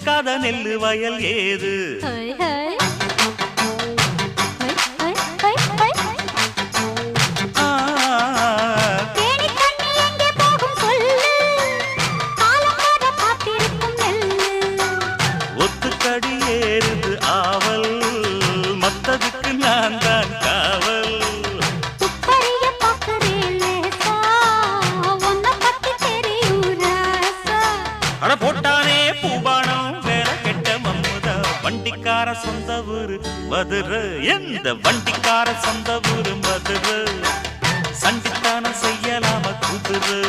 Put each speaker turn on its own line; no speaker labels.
விதைக்காத நெல்லு வயல் ஏது ஒத்துக்கடி ஏறுது ஆவல் மத்ததுக்கு நான் தான் காவல் அட போட்டானே பூபானம் வேற கெட்ட மம்முதா வண்டிக்கார சொந்த ஊரு மதுரை எந்த வண்டிக்கார சொந்த ஊரு மதுரை சண்டித்தானம் செய்யலாம குதிரை